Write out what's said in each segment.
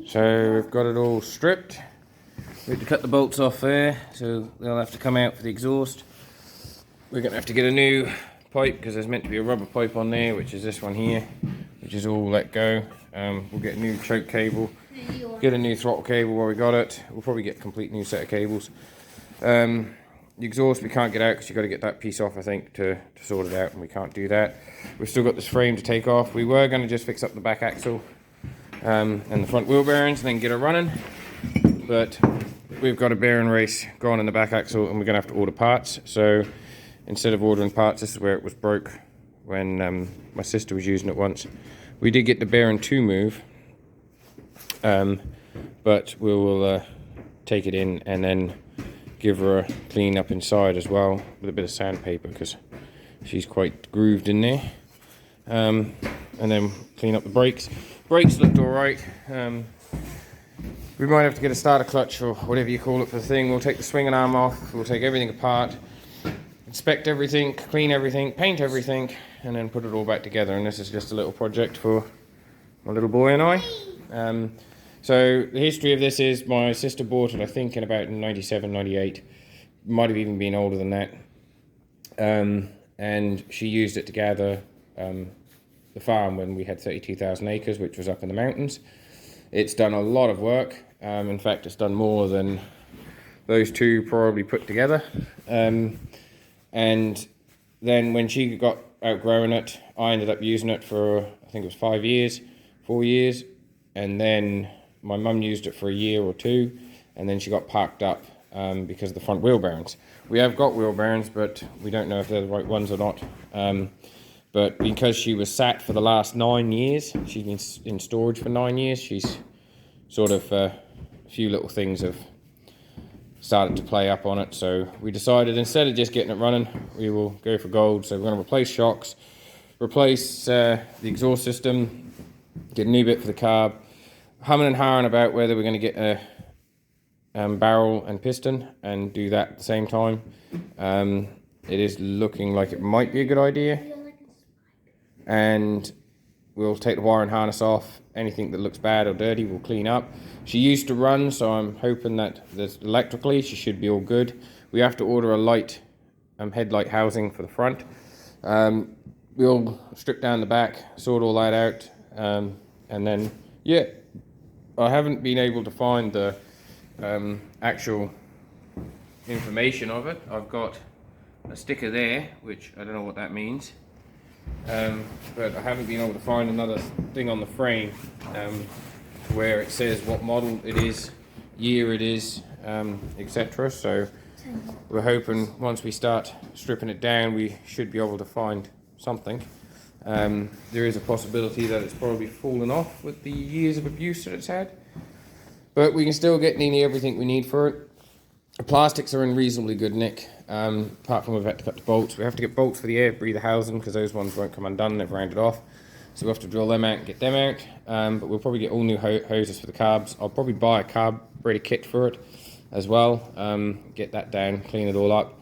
So we've got it all stripped. We had to cut the bolts off there, so they'll have to come out for the exhaust. We're going to have to get a new pipe because there's meant to be a rubber pipe on there, which is this one here, which is all let go. We'll get a new choke cable, get a new throttle cable where we got it. We'll probably get a complete new set of cables. The exhaust we can't get out because you've got to get that piece off, I think, to sort it out, and we can't do that. We've still got this frame to take off. We were going to just fix up the back axle and the front wheel bearings and then get it running, but we've got a bearing race gone in the back axle and we're going to have to order parts. So instead of ordering parts, this is where it was broke when my sister was using it once. We did get the bearing to move, but we will take it in and then give her a clean up inside as well with a bit of sandpaper because she's quite grooved in there. And then clean up the brakes. Brakes looked alright. We might have to get a starter clutch or whatever you call it for the thing. We'll take the swinging arm off, we'll take everything apart, inspect everything, clean everything, paint everything, and then put it all back together. And this is just a little project for my little boy and I. So the history of this is my sister bought it, I think, in about 97, 98. Might have even been older than that. And she used it to gather the farm when we had 32,000 acres, which was up in the mountains. It's done a lot of work. In fact, it's done more than those two probably put together. And then when she got outgrowing it, I ended up using it for, I think it was 4 years. And then my mum used it for a year or two, and then she got parked up because of the front wheel bearings. We have got wheel bearings, but we don't know if they're the right ones or not. But because she was sat for the last 9 years, she's been in storage for 9 years, she's sort of, a few little things have started to play up on it. So we decided instead of just getting it running, we will go for gold. So we're going to replace shocks, replace the exhaust system, get a new bit for the carb, humming and hawing about whether we're going to get a barrel and piston and do that at the same time. It is looking like it might be a good idea. And we'll take the wire and harness off. Anything that looks bad or dirty we'll clean up. She used to run, so I'm hoping that electrically she should be all good. We have to order a light headlight housing for the front. We'll strip down the back, sort all that out, and then, yeah, I haven't been able to find the actual information of it. I've got a sticker there, which I don't know what that means. But I haven't been able to find another thing on the frame where it says what model it is, year it is, etc. So we're hoping once we start stripping it down, we should be able to find something. There is a possibility that it's probably fallen off with the years of abuse that it's had, but we can still get nearly everything we need for it. The plastics are in reasonably good nick, apart from we've had to cut the bolts. We have to get bolts for the air breather housing because those ones won't come undone, they've rounded off. So we'll have to drill them out and get them out, but we'll probably get all new hoses for the carbs. I'll probably buy a carb ready kit for it as well, get that down, clean it all up.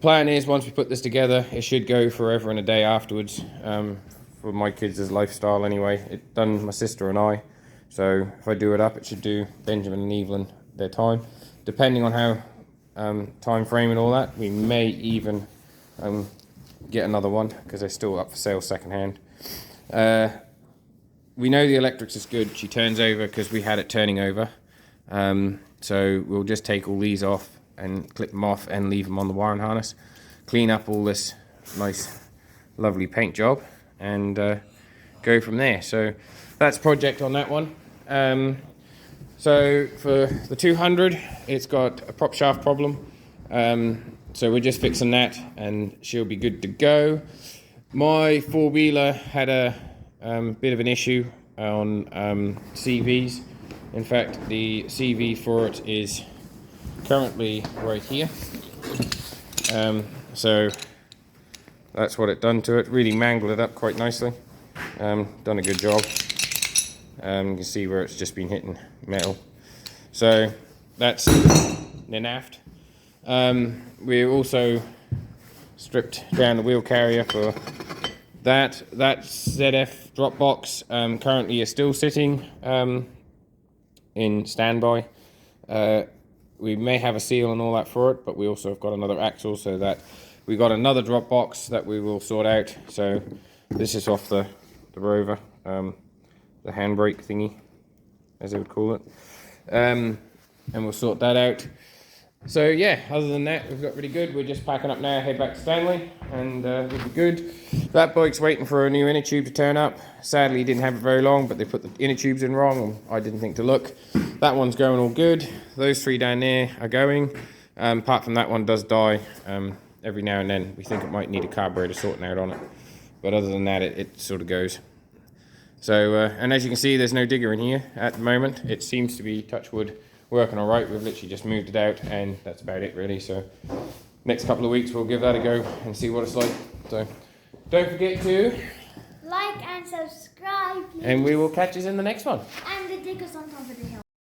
Plan is once we put this together, it should go forever and a day afterwards, for my kids' lifestyle anyway. It done my sister and I, so if I do it up, it should do Benjamin and Evelyn their time. Depending on how time frame and all that, we may even get another one because they're still up for sale second hand. We know the electrics is good. She turns over because we had it turning over. So we'll just take all these off and clip them off and leave them on the wire and harness. Clean up all this nice, lovely paint job and go from there. So that's project on that one. So for the 200, it's got a prop shaft problem. So we're just fixing that and she'll be good to go. My four-wheeler had a bit of an issue on CVs. In fact, the CV for it is currently right here. So that's what it done to it. Really mangled it up quite nicely. Done a good job. You can see where it's just been hitting metal. So that's the naft. We also stripped down the wheel carrier for that. That ZF drop box currently is still sitting in standby. We may have a seal and all that for it, but we also have got another axle, so that we got another drop box that we will sort out. So this is off the Rover, the handbrake thingy, as they would call it, and we'll sort that out. So yeah, other than that, we've got really good. We're just packing up now, head back to Stanley, and we'll be good. That bike's waiting for a new inner tube to turn up. Sadly, he didn't have it very long, but they put the inner tubes in wrong, and I didn't think to look. That one's going all good. Those 3 down there are going. Apart from that one does die every now and then. We think it might need a carburetor sorting out on it. But other than that, it sort of goes. So, and as you can see, there's no digger in here at the moment. It seems to be, touch wood, working all right. We've literally just moved it out, and that's about it really. So next couple of weeks we'll give that a go and see what it's like. So don't forget to like and subscribe, please. And we will catch us in the next one. And the digger's on top of the hill.